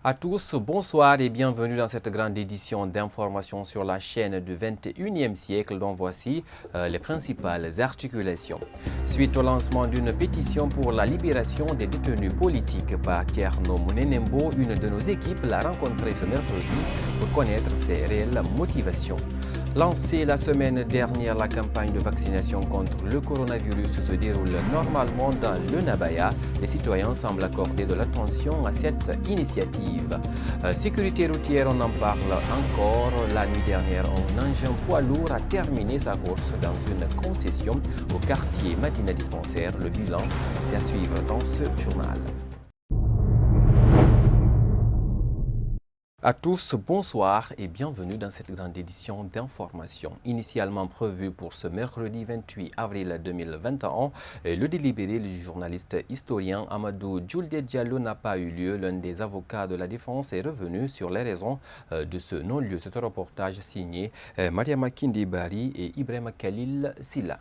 À tous, bonsoir et bienvenue dans cette grande édition d'information sur la chaîne du 21e siècle dont voici les principales articulations. Suite au lancement d'une pétition pour la libération des détenus politiques par Thierno Mounenembo, une de nos équipes l'a rencontré ce mercredi pour connaître ses réelles motivations. Lancée la semaine dernière, la campagne de vaccination contre le coronavirus se déroule normalement dans le Nabaya. Les citoyens semblent accorder de l'attention à cette initiative. Sécurité routière, on en parle encore. La nuit dernière, un engin poids lourd a terminé sa course dans une concession au quartier Madina Dispensaire. Le bilan, c'est à suivre dans ce journal. À tous, bonsoir et bienvenue dans cette grande édition d'information. Initialement prévue pour ce mercredi 28 avril 2021, le délibéré du journaliste historien Amadou Djoulde Diallo n'a pas eu lieu. L'un des avocats de la défense est revenu sur les raisons de ce non-lieu. C'est un reportage signé Mariama Kindi Bari et Ibrahima Khalil Silla.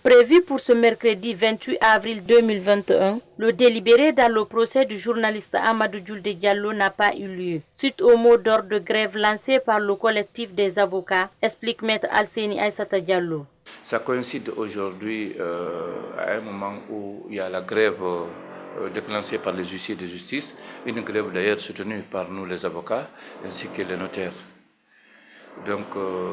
Prévu pour ce mercredi 28 avril 2021, le délibéré dans le procès du journaliste Amadou Djoulde Diallo n'a pas eu lieu. Suite au mot d'ordre de grève lancé par le collectif des avocats, explique Maître Alseni Aïssata Diallo. Ça coïncide aujourd'hui à un moment où il y a la grève déclenchée par les huissiers de justice, une grève d'ailleurs soutenue par nous les avocats ainsi que les notaires. Donc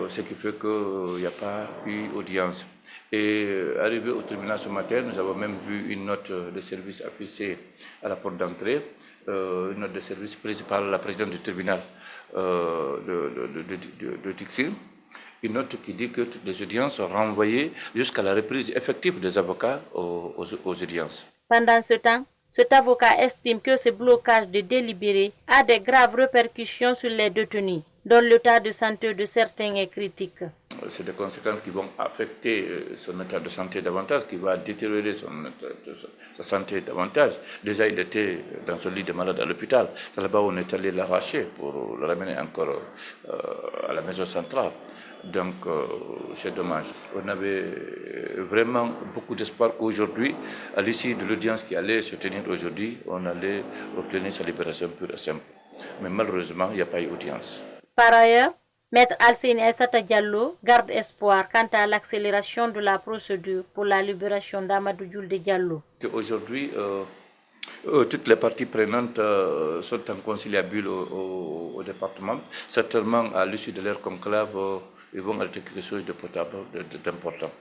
ce qui fait qu'il n'y a pas eu audience. Et arrivé au tribunal ce matin, nous avons même vu une note de service affichée à la porte d'entrée, une note de service prise par la présidente du tribunal de Tixi, une note qui dit que toutes les audiences sont renvoyées jusqu'à la reprise effective des avocats aux audiences. Pendant ce temps, cet avocat estime que ce blocage de délibéré a de graves répercussions sur les détenus, dont l'état de santé de certains est critique. C'est des conséquences qui vont affecter son état de santé davantage, qui va détériorer sa santé davantage. Déjà, il était dans son lit de malade à l'hôpital. C'est là-bas où on est allé l'arracher pour le ramener encore à la maison centrale. Donc, c'est dommage. On avait vraiment beaucoup d'espoir qu'aujourd'hui, à l'issue de l'audience qui allait se tenir aujourd'hui, on allait obtenir sa libération pure et simple. Mais malheureusement, il n'y a pas eu d'audience. Par ailleurs, Maître Alseni Aïssata Diallo garde espoir quant à l'accélération de la procédure pour la libération d'Amadou Djoulde Diallo. Aujourd'hui, toutes les parties prenantes sont en conciliabule au département. Certainement, à l'issue de leur conclave, ils vont arrêter quelque chose de potable, d'important.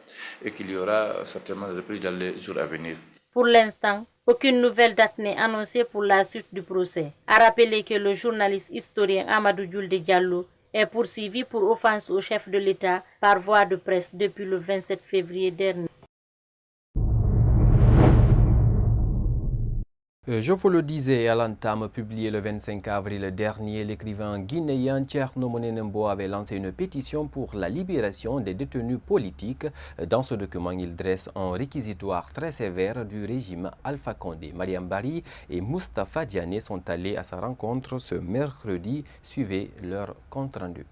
Et qu'il y aura certainement des reprises dans les jours à venir. Pour l'instant, aucune nouvelle date n'est annoncée pour la suite du procès. A rappeler que le journaliste historien Amadou Djoulde Diallo est poursuivi pour offense au chef de l'État par voie de presse depuis le 27 février dernier. Je vous le disais à l'entame, publié le 25 avril dernier, l'écrivain guinéen Thierno Mounenembo avait lancé une pétition pour la libération des détenus politiques. Dans ce document, il dresse un réquisitoire très sévère du régime Alpha Condé. Mariam Bari et Moustapha Diané sont allés à sa rencontre ce mercredi. Suivez leur compte-rendu.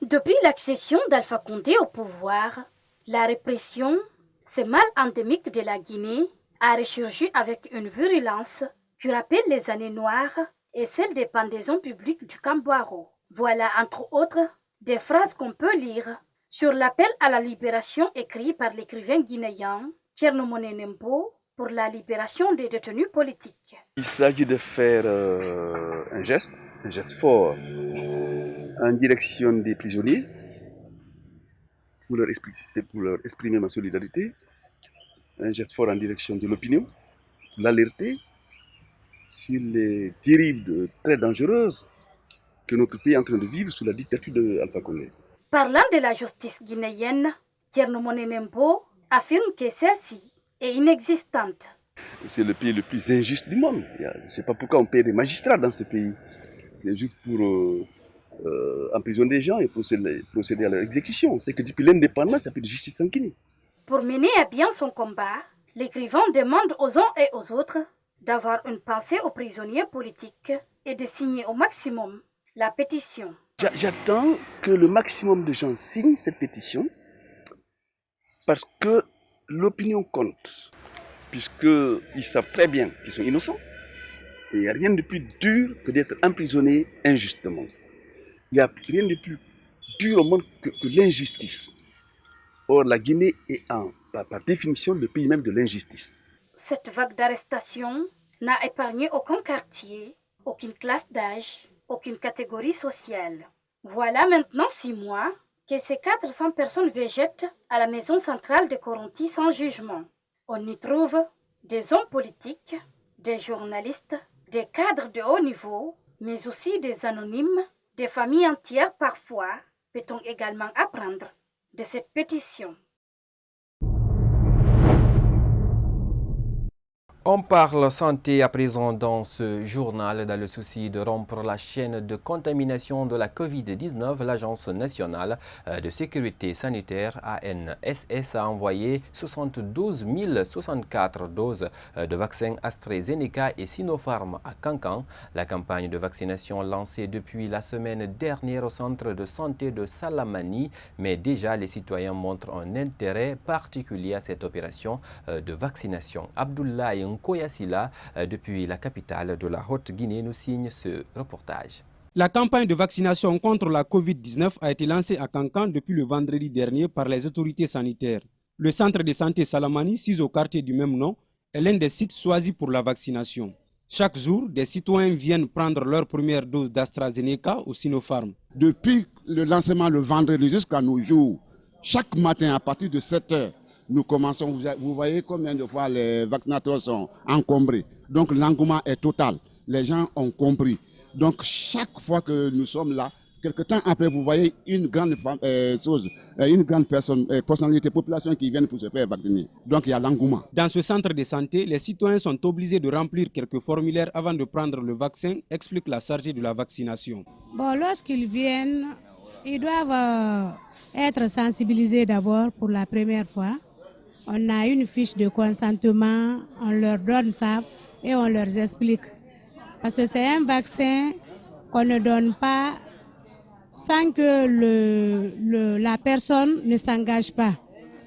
Depuis l'accession d'Alpha Condé au pouvoir, la répression, ce mal endémique de la Guinée, a ressurgi avec une virulence qui rappelle les années noires et celle des pendaisons publiques du Camboiro. Voilà entre autres des phrases qu'on peut lire sur l'appel à la libération écrit par l'écrivain guinéen Thierno Mounenembo pour la libération des détenus politiques. Il s'agit de faire un geste fort en direction des prisonniers pour leur exprimer ma solidarité. Un geste fort en direction de l'opinion, l'alerter sur les dérives très dangereuses que notre pays est en train de vivre sous la dictature d'Alpha Condé. Parlant de la justice guinéenne, Thierno Mounenembo affirme que celle-ci est inexistante. C'est le pays le plus injuste du monde. Je ne sais pas pourquoi on paye des magistrats dans ce pays. C'est juste pour emprisonner des gens et procéder à leur exécution. On sait que depuis l'indépendance, il n'y a plus de justice en Guinée. Pour mener à bien son combat, l'écrivain demande aux uns et aux autres d'avoir une pensée aux prisonniers politiques et de signer au maximum la pétition. J'attends que le maximum de gens signent cette pétition parce que l'opinion compte, puisqu'ils savent très bien qu'ils sont innocents il n'y a rien de plus dur que d'être emprisonné injustement. Il n'y a rien de plus dur au monde que l'injustice. Or, la Guinée est par définition le pays même de l'injustice. Cette vague d'arrestations n'a épargné aucun quartier, aucune classe d'âge, aucune catégorie sociale. Voilà maintenant 6 mois que ces 400 personnes végètent à la maison centrale de Koronti sans jugement. On y trouve des hommes politiques, des journalistes, des cadres de haut niveau, mais aussi des anonymes, des familles entières parfois, peut-on également apprendre de cette pétition. On parle santé à présent dans ce journal. Dans le souci de rompre la chaîne de contamination de la Covid-19, l'Agence nationale de sécurité sanitaire ANSS a envoyé 72 064 doses de vaccins AstraZeneca et Sinopharm à Kankan. La campagne de vaccination lancée depuis la semaine dernière au centre de santé de Salamani, mais déjà les citoyens montrent un intérêt particulier à cette opération de vaccination. Abdoulaye Nkoyasila, depuis la capitale de la Haute-Guinée, nous signe ce reportage. La campagne de vaccination contre la Covid-19 a été lancée à Kankan depuis le vendredi dernier par les autorités sanitaires. Le centre de santé Salamani, situé au quartier du même nom, est l'un des sites choisis pour la vaccination. Chaque jour, des citoyens viennent prendre leur première dose d'AstraZeneca ou Sinopharm. Depuis le lancement le vendredi jusqu'à nos jours, chaque matin à partir de 7 heures, nous commençons, vous voyez combien de fois les vaccinateurs sont encombrés. Donc l'engouement est total, les gens ont compris. Donc chaque fois que nous sommes là, quelque temps après, vous voyez une grande personnalité, population qui viennent pour se faire vacciner. Donc il y a l'engouement. Dans ce centre de santé, les citoyens sont obligés de remplir quelques formulaires avant de prendre le vaccin, explique la chargée de la vaccination. Bon, lorsqu'ils viennent, ils doivent être sensibilisés d'abord pour la première fois. On a une fiche de consentement, on leur donne ça et on leur explique. Parce que c'est un vaccin qu'on ne donne pas sans que la personne ne s'engage pas.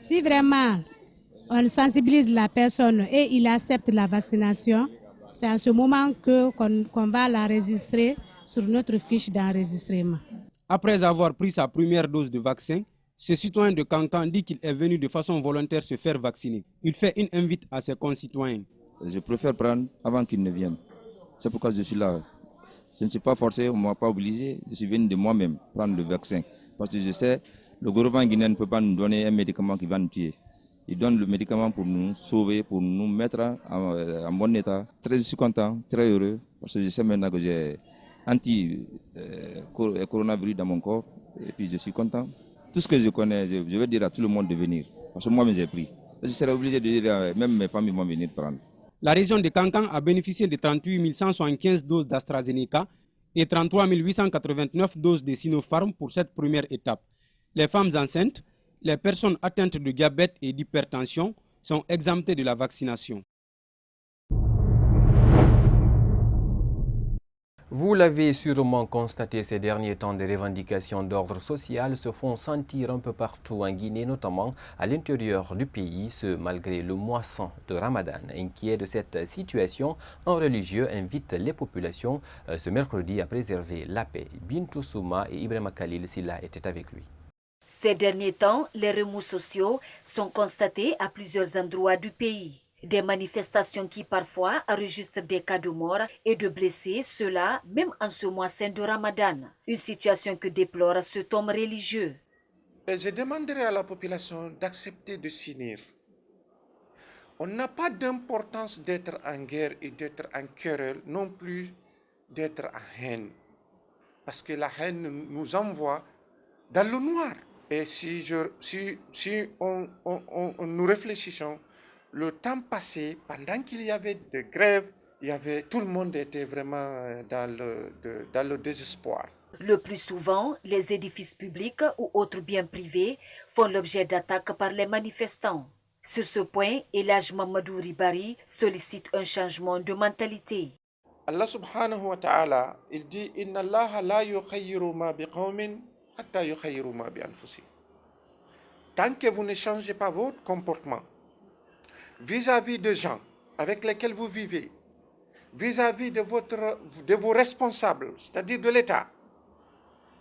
Si vraiment on sensibilise la personne et il accepte la vaccination, c'est à ce moment qu'on va l'enregistrer sur notre fiche d'enregistrement. Après avoir pris sa première dose de vaccin, ce citoyen de Kankan dit qu'il est venu de façon volontaire se faire vacciner. Il fait une invite à ses concitoyens. Je préfère prendre avant qu'ils ne viennent. C'est pourquoi je suis là. Je ne suis pas forcé, on ne m'a pas obligé. Je suis venu de moi-même prendre le vaccin. Parce que je sais, le gouvernement guinéen ne peut pas nous donner un médicament qui va nous tuer. Il donne le médicament pour nous sauver, pour nous mettre en bon état. Je suis content, très heureux, parce que je sais maintenant que j'ai anti-coronavirus dans mon corps. Et puis je suis content. Tout ce que je connais, je vais dire à tout le monde de venir. Parce que moi-même j'ai pris. Je serai obligé de dire, même mes familles vont venir prendre. La région de Kankan a bénéficié de 38 175 doses d'AstraZeneca et 33 889 doses de Sinopharm pour cette première étape. Les femmes enceintes, les personnes atteintes de diabète et d'hypertension sont exemptées de la vaccination. Vous l'avez sûrement constaté ces derniers temps, des revendications d'ordre social se font sentir un peu partout en Guinée, notamment à l'intérieur du pays, ce malgré le moisson de Ramadan. Inquiet de cette situation, un religieux invite les populations ce mercredi à préserver la paix. Bintou Souma et Ibrahima Khalil Silla étaient avec lui. Ces derniers temps, les remous sociaux sont constatés à plusieurs endroits du pays. Des manifestations qui parfois enregistrent des cas de mort et de blessés, cela même en ce mois saint de Ramadan. Une situation que déplore cet homme religieux. Je demanderai à la population d'accepter de s'unir. On n'a pas d'importance d'être en guerre et d'être en querelle, non plus d'être en haine. Parce que la haine nous envoie dans le noir. Et si nous réfléchissons, le temps passé, pendant qu'il y avait des grèves, tout le monde était vraiment dans le désespoir. Le plus souvent, les édifices publics ou autres biens privés font l'objet d'attaques par les manifestants. Sur ce point, Elhaj Mamadou Ribari sollicite un changement de mentalité. Allah subhanahu wa ta'ala, il dit « Inna Allah la yukhayyiru ma biqawmin hatta yukhayyiru ma bi anfusihim » Tant que vous ne changez pas votre comportement, vis-à-vis des gens avec lesquels vous vivez, vis-à-vis de vos responsables, c'est-à-dire de l'État,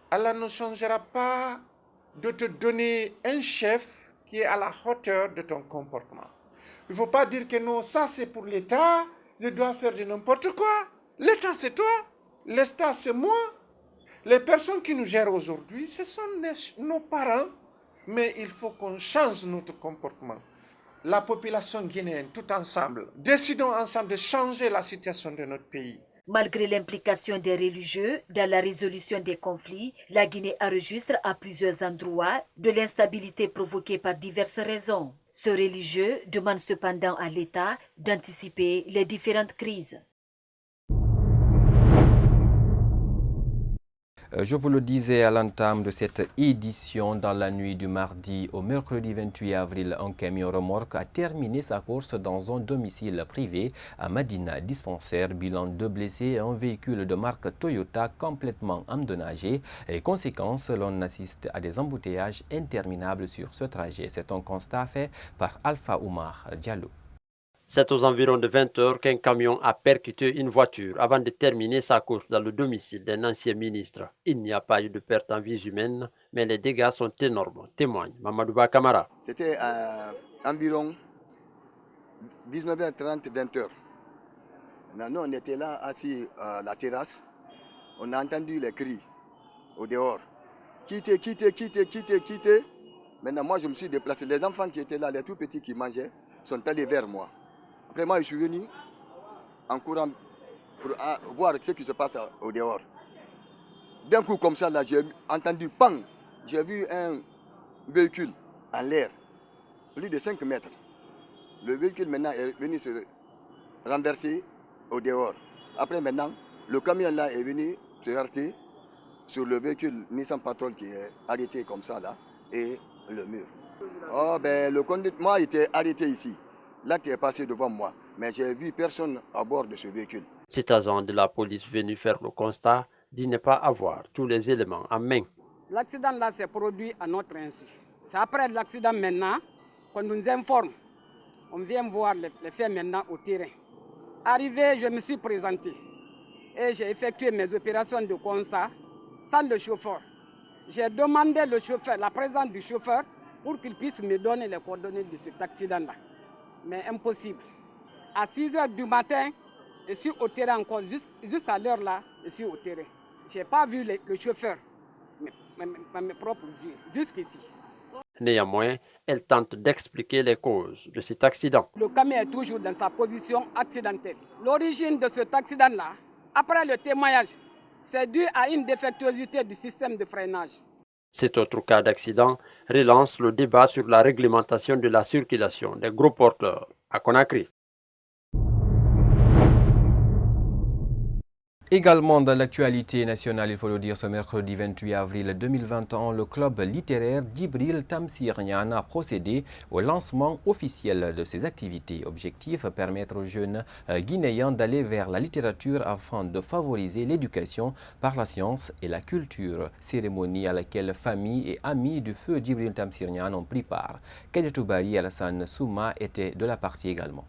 Allah ne changera pas de te donner un chef qui est à la hauteur de ton comportement. Il ne faut pas dire que non, ça c'est pour l'État, je dois faire de n'importe quoi. L'État c'est toi, l'État c'est moi. Les personnes qui nous gèrent aujourd'hui, ce sont nos parents, mais il faut qu'on change notre comportement. La population guinéenne, tout ensemble, décidons ensemble de changer la situation de notre pays. Malgré l'implication des religieux dans la résolution des conflits, la Guinée enregistre à plusieurs endroits de l'instabilité provoquée par diverses raisons. Ce religieux demande cependant à l'État d'anticiper les différentes crises. Je vous le disais à l'entame de cette édition, dans la nuit du mardi au mercredi 28 avril, un camion remorque a terminé sa course dans un domicile privé à Madina Dispensaire. Bilan 2 blessés et un véhicule de marque Toyota complètement endommagé. Et conséquence, l'on assiste à des embouteillages interminables sur ce trajet. C'est un constat fait par Alpha Oumar Diallo. C'est aux environs de 20 heures qu'un camion a percuté une voiture avant de terminer sa course dans le domicile d'un ancien ministre. Il n'y a pas eu de perte en vies humaines, mais les dégâts sont énormes, témoigne Mamadouba Kamara. C'était environ 19h30, 20h. Nous, on était là, assis à la terrasse. On a entendu les cris au dehors. Quittez, quittez, quittez, quittez, quittez. Maintenant, moi, je me suis déplacé. Les enfants qui étaient là, les tout petits qui mangeaient, sont allés vers moi. Après moi, je suis venu en courant pour voir ce qui se passe au dehors. D'un coup comme ça, là, j'ai entendu pang. J'ai vu un véhicule en l'air, plus de 5 mètres. Le véhicule maintenant est venu se renverser au dehors. Après maintenant, le camion là est venu se heurter sur le véhicule Nissan Patrol qui est arrêté comme ça là et le mur. Oh ben le conducteur, moi, il était arrêté ici. L'acte est passé devant moi, mais j'ai vu personne à bord de ce véhicule. Cet agent de la police venu faire le constat dit ne pas avoir tous les éléments en main. L'accident là s'est produit à notre insu. C'est après l'accident maintenant qu'on nous informe. On vient voir les faits maintenant au terrain. Arrivé, je me suis présenté et j'ai effectué mes opérations de constat sans le chauffeur. J'ai demandé le chauffeur, la présence du chauffeur pour qu'il puisse me donner les coordonnées de cet accident-là. Mais impossible. À 6h du matin, je suis au terrain encore, juste à l'heure là, je suis au terrain. Je n'ai pas vu le chauffeur, mes propres yeux, jusqu'ici. Néanmoins, elle tente d'expliquer les causes de cet accident. Le camion est toujours dans sa position accidentelle. L'origine de cet accident-là, après le témoignage, c'est dû à une défectuosité du système de freinage. Cet autre cas d'accident relance le débat sur la réglementation de la circulation des gros porteurs à Conakry. Également dans l'actualité nationale, il faut le dire, ce mercredi 28 avril 2021, le club littéraire Djibril Tamsir Niane a procédé au lancement officiel de ses activités. Objectif, permettre aux jeunes guinéens d'aller vers la littérature afin de favoriser l'éducation par la science et la culture. Cérémonie à laquelle famille et amis du feu Djibril Tamsir Niane ont pris part. Kadiatou Bari et Alassane Souma étaient de la partie également.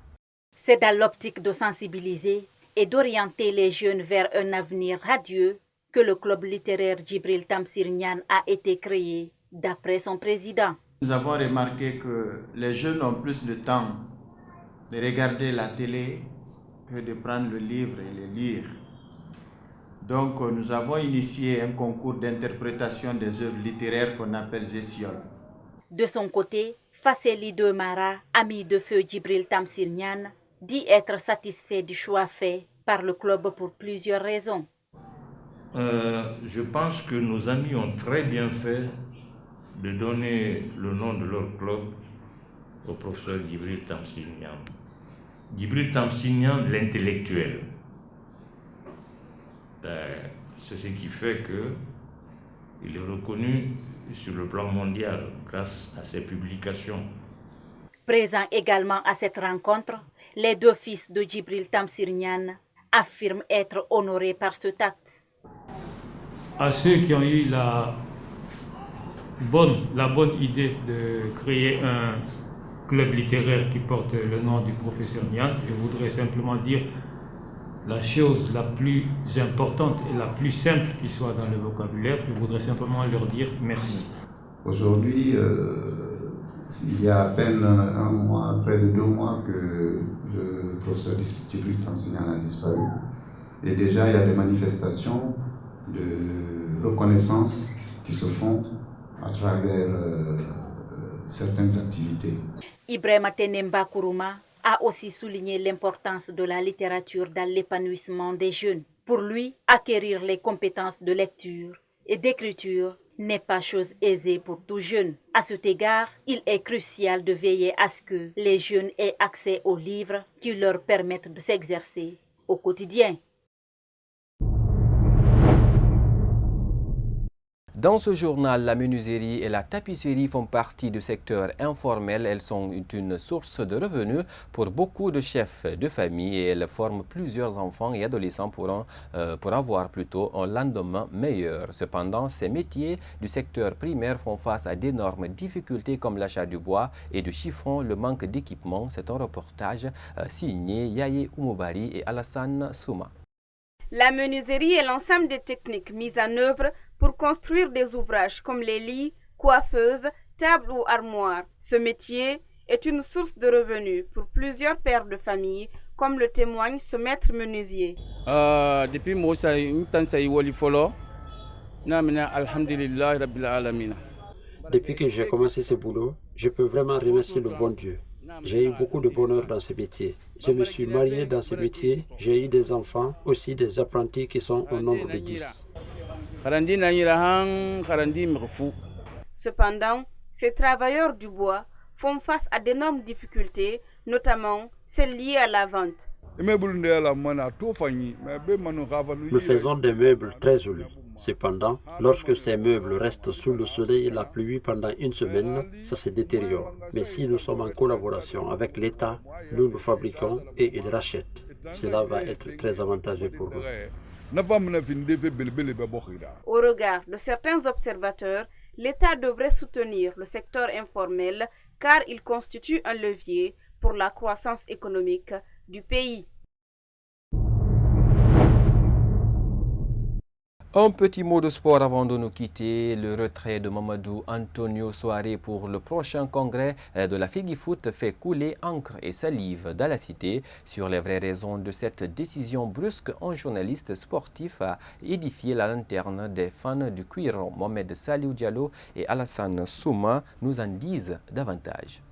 C'est dans l'optique de sensibiliser et d'orienter les jeunes vers un avenir radieux que le club littéraire Djibril Tamsir Niane a été créé, d'après son président. Nous avons remarqué que les jeunes ont plus de temps de regarder la télé que de prendre le livre et le lire. Donc nous avons initié un concours d'interprétation des œuvres littéraires qu'on appelle Zessiol. De son côté, Fasseli de Mara, ami de feu Djibril Tamsir Niane, dit être satisfait du choix fait par le club pour plusieurs raisons. Je pense que nos amis ont très bien fait de donner le nom de leur club au professeur Djibril Tamsir Niane. Djibril Tamsir Niane, l'intellectuel. C'est ce qui fait qu'il est reconnu sur le plan mondial grâce à ses publications. Présents également à cette rencontre, les deux fils de Djibril Tamsir Niane affirment être honorés par cet acte. À ceux qui ont eu la bonne idée de créer un club littéraire qui porte le nom du professeur Niane, je voudrais simplement dire la chose la plus importante et la plus simple qui soit dans le vocabulaire. Je voudrais simplement leur dire merci. Aujourd'hui, il y a à peine un mois, près de 2 mois que le professeur Djibril Tamsignan a disparu. Et déjà, il y a des manifestations de reconnaissance qui se font à travers certaines activités. Ibrahima Tenemba Kourouma a aussi souligné l'importance de la littérature dans l'épanouissement des jeunes. Pour lui, acquérir les compétences de lecture et d'écriture n'est pas chose aisée pour tout jeune. À cet égard, il est crucial de veiller à ce que les jeunes aient accès aux livres qui leur permettent de s'exercer au quotidien. Dans ce journal, la menuiserie et la tapisserie font partie du secteur informel. Elles sont une source de revenus pour beaucoup de chefs de famille et elles forment plusieurs enfants et adolescents pour avoir plutôt un lendemain meilleur. Cependant, ces métiers du secteur primaire font face à d'énormes difficultés comme l'achat du bois et du chiffon, le manque d'équipement. C'est un reportage signé Yaye Oumoubari et Alassane Souma. La menuiserie est l'ensemble des techniques mises en œuvre pour construire des ouvrages comme les lits, coiffeuses, tables ou armoires. Ce métier est une source de revenus pour plusieurs pères de famille, comme le témoigne ce maître menuisier. Depuis que j'ai commencé ce boulot, je peux vraiment remercier le bon Dieu. J'ai eu beaucoup de bonheur dans ce métier. Je me suis marié dans ce métier, j'ai eu des enfants, aussi des apprentis qui sont au nombre de 10. Cependant, ces travailleurs du bois font face à d'énormes difficultés, notamment celles liées à la vente. Nous faisons des meubles très jolis. Cependant, lorsque ces meubles restent sous le soleil et la pluie pendant une semaine, ça se détériore. Mais si nous sommes en collaboration avec l'État, nous nous fabriquons et ils rachètent. Cela va être très avantageux pour nous. Au regard de certains observateurs, l'État devrait soutenir le secteur informel car il constitue un levier pour la croissance économique du pays. Un petit mot de sport avant de nous quitter. Le retrait de Mamadou Antonio Souaré pour le prochain congrès de la FEGIFOOT fait couler encre et salive dans la cité. Sur les vraies raisons de cette décision brusque, un journaliste sportif a édifié la lanterne des fans du Cuiron. Mohamed Saliou Diallo et Alassane Souma nous en disent davantage.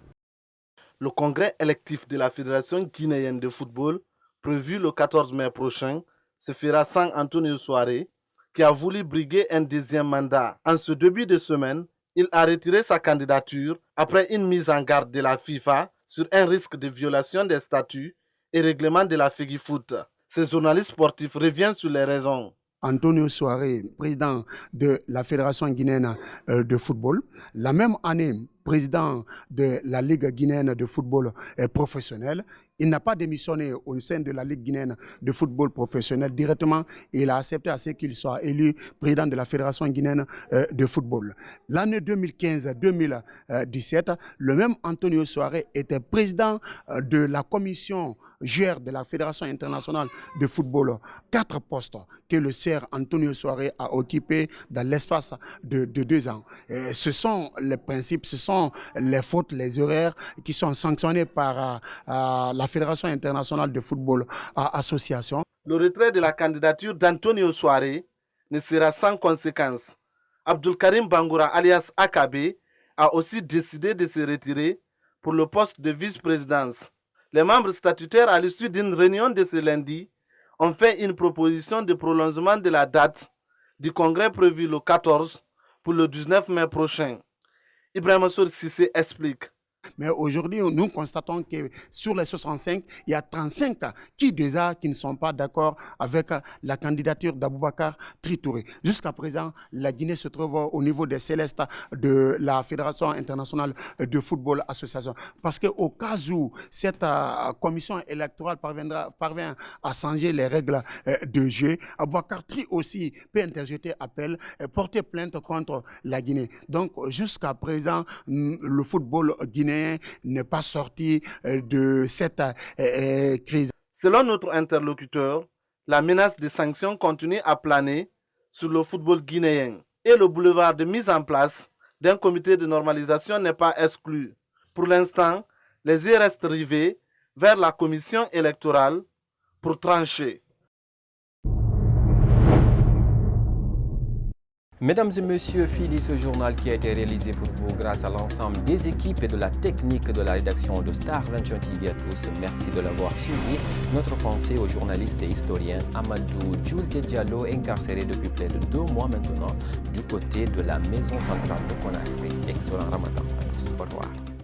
Le congrès électif de la Fédération guinéenne de football, prévu le 14 mai prochain, se fera sans Antonio Souaré, qui a voulu briguer un deuxième mandat. En ce début de semaine, il a retiré sa candidature après une mise en garde de la FIFA sur un risque de violation des statuts et règlements de la FEGIFOOT. Ce journaliste sportif revient sur les raisons. Antonio Souaré, président de la Fédération guinéenne de football, la même année président de la Ligue guinéenne de football professionnel. Il n'a pas démissionné au sein de la Ligue guinéenne de football professionnel directement. Il a accepté à ce qu'il soit élu président de la Fédération guinéenne de football. L'année 2015-2017, le même Antonio Souaré était président de la commission GR de la Fédération internationale de football. 4 postes que le Sir Antonio Souaré a occupés dans l'espace de 2 ans. Et ce sont les principes, ce sont les fautes, les erreurs qui sont sanctionnées par la Fédération internationale de football association. Le retrait de la candidature d'Antonio Souaré ne sera sans conséquence. Abdul Karim Bangoura alias Akabe a aussi décidé de se retirer pour le poste de vice-présidence. Les membres statutaires, à l'issue d'une réunion de ce lundi, ont fait une proposition de prolongement de la date du congrès prévu le 14 pour le 19 mai prochain. Ibrahima Sour Sissé explique. Mais aujourd'hui, nous constatons que sur les 65, il y a 35 qui ne sont pas d'accord avec la candidature d'Aboubacar Tritouré. Jusqu'à présent, la Guinée se trouve au niveau des Célestes de la Fédération internationale de football association. Parce qu'au cas où cette commission électorale parvient à changer les règles de jeu, Aboubacar Tritouré aussi peut interjeter appel et porter plainte contre la Guinée. Donc, jusqu'à présent, le football guinéen n'est pas sorti de cette crise. Selon notre interlocuteur, La menace des sanctions continue à planer sur le football guinéen et le boulevard de mise en place d'un comité de normalisation n'est pas exclu. Pour l'instant, les yeux restent rivés vers la commission électorale pour trancher. Mesdames et messieurs, fini ce journal qui a été réalisé pour vous grâce à l'ensemble des équipes et de la technique de la rédaction de Star 21 TV à tous. Merci de l'avoir suivi. Notre pensée au journaliste et historien Amadou Djoulté Diallo, incarcéré depuis près de 2 mois maintenant du côté de la maison centrale de Conakry. Excellent Ramadan à tous. Au revoir.